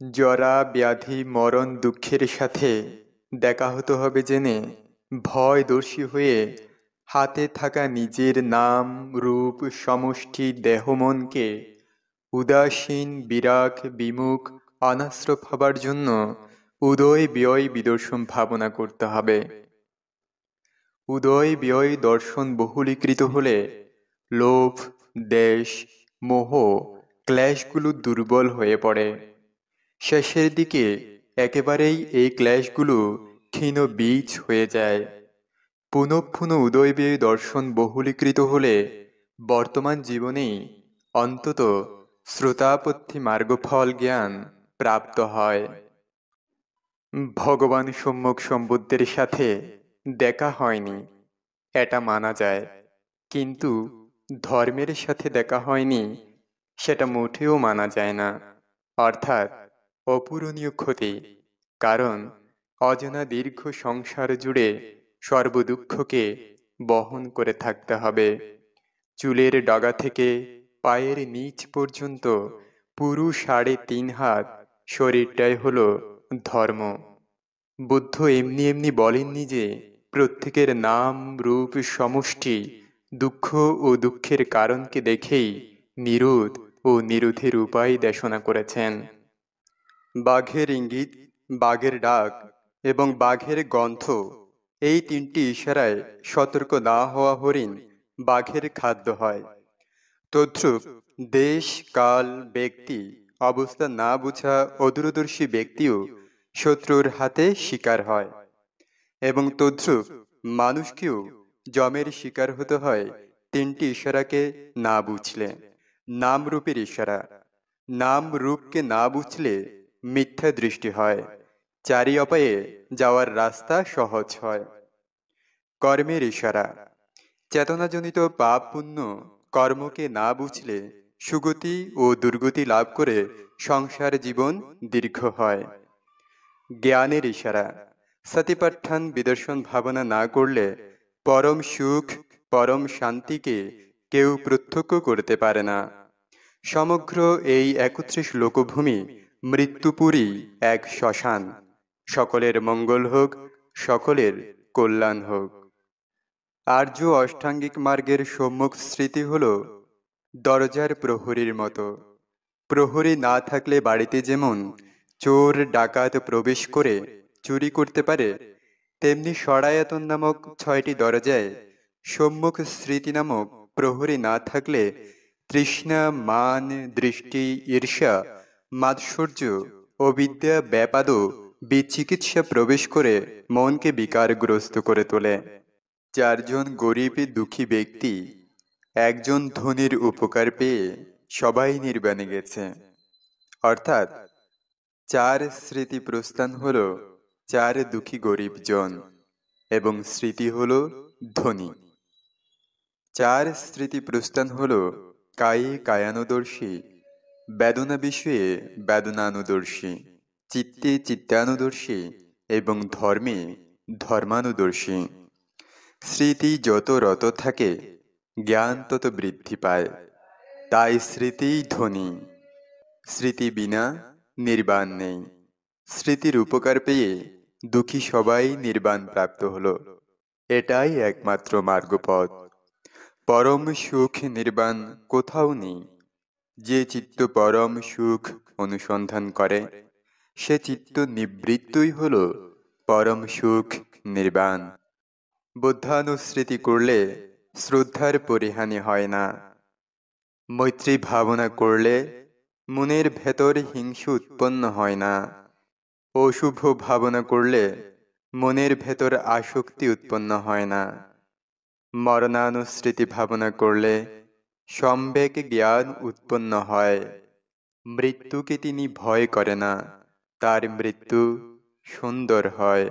জরা ব্যাধি মরণ দুঃখের সাথে দেখা হতে হবে জেনে ভয়দর্শী হয়ে হাতে থাকা নিজের নাম রূপ সমষ্টি দেহ মনকে উদাসীন বিরাগ বিমুখ অনাশ্রব হবার জন্য উদয় ব্যয় বিদর্শন ভাবনা করতে হবে। উদয় ব্যয় দর্শন বহুলীকৃত হলে লোভ দেশ মোহ ক্লেশগুলো দুর্বল হয়ে পড়ে। শেষের দিকে একেবারেই এই ক্লেশগুলো ক্ষীণ বীজ হয়ে যায়। পুনঃ পুনঃ উদয়ব্যয় দর্শন বহুলীকৃত হলে বর্তমান জীবনেই অন্তত শ্রোতাপত্তি মার্গফল জ্ঞান প্রাপ্ত হয়। ভগবান সম্যক সম্বুদ্ধের সাথে দেখা হয়নি এটা মানা যায়, কিন্তু ধর্মের সাথে দেখা হয়নি সেটা মোটেও মানা যায় না, অর্থাৎ অপূরণীয় ক্ষতি। কারণ অজানা দীর্ঘ সংসার জুড়ে সর্বদুঃখকে বহন করে থাকতে হবে। চুলের ডগা থেকে পায়ের নিচ পর্যন্ত পুরো ৩.৫ হাত শরীরটাই হলো ধর্ম। বুদ্ধ এমনি এমনি বলেননি যে প্রত্যেকের নাম রূপ সমষ্টি দুঃখ ও দুঃখের কারণকে দেখেই নিরোধ ও নিরোধের উপায় দেশনা করেছেন। বাঘের ইঙ্গিত, বাঘের ডাক এবং বাঘের গন্ধ এই ৩টি ইশারায় সতর্ক না হওয়া হরিণ বাঘের খাদ্য হয়। তদ্রূপ দেশ কাল ব্যক্তি অবস্থা না বুঝা অদূরদর্শী ব্যক্তিও শত্রুর হাতে শিকার হয়, এবং তদ্রূপ মানুষকেও যমের শিকার হতে হয় ৩টি ইশারাকে না বুঝলে। নাম রূপের ইশারা, নাম রূপকে না বুঝলে মিথ্যা দৃষ্টি হয়, চারি অপায়ে যাওয়ার রাস্তা সহজ হয়। কর্মের ইশারা, চেতনাজনিত পাপ পুণ্য কর্মকে না বুঝলে সুগতি ও দুর্গতি লাভ করে সংসার জীবন দীর্ঘ হয়। জ্ঞানের ইশারা, সতিপাঠ্যান বিদর্শন ভাবনা না করলে পরম সুখ পরম শান্তিকে কেউ প্রত্যক্ষ করতে পারে না। সমগ্র এই ৩১ লোকভূমি মৃত্যুপুরী এক শ্মশান। সকলের মঙ্গল হোক, সকলের কল্যাণ হোক। আর্য অষ্টাঙ্গিক মার্গের সম্মুখ স্মৃতি হল দরজার প্রহরীর মতো। প্রহরী না থাকলে বাড়িতে যেমন চোর ডাকাত প্রবেশ করে চুরি করতে পারে, তেমনি সরায়তন নামক ৬টি দরজায় সম্মুখ স্মৃতি নামক প্রহরী না থাকলে তৃষ্ণা মান দৃষ্টি ঈর্ষা মাৎসর্য অবিদ্যা ব্যাপাদ বিচিকিৎসা প্রবেশ করে মনকে বিকারগ্রস্ত করে তোলে। ৪ জন গরিব দুঃখী ব্যক্তি একজন ধনীর উপকার পেয়ে সবাই নির্বাণে গেছে, অর্থাৎ ৪ স্মৃতি প্রস্থান হল ৪ দুঃখী গরিব জন এবং স্মৃতি হল ধনী। ৪ স্মৃতি প্রস্থান হল কায়ে কায়ানুদর্শী, বেদনা বিষয়ে বেদনানুদর্শী, চিত্তে চিত্তানুদর্শী এবং ধর্মে ধর্মানুদর্শী। স্মৃতি যত রত থাকে জ্ঞান তত বৃদ্ধি পায়, তাই স্মৃতিই ধনী। স্মৃতি বিনা নির্বাণ নেই। স্মৃতির উপকার পেয়ে দুঃখী সবাই নির্বাণ প্রাপ্ত হল। এটাই একমাত্র মার্গপথ। পরম সুখ নির্বাণ কোথাও নেই। যে চিত্ত পরম সুখ অনুসন্ধান করে সে চিত্ত নিবৃত্তই হল পরম সুখ নির্বাণ। বুদ্ধানুস্মৃতি করলে শ্রদ্ধার পরিহানি হয় না। মৈত্রী ভাবনা করলে মনের ভেতর হিংসা উৎপন্ন হয় না। অশুভ ভাবনা করলে মনের ভেতর আসক্তি উৎপন্ন হয় না। মরণানুস্মৃতি ভাবনা করলে সম্বেক জ্ঞান উৎপন্ন হয়। মৃত্যুকে তিনি ভয় করে না, তার মৃত্যু সুন্দর হয়।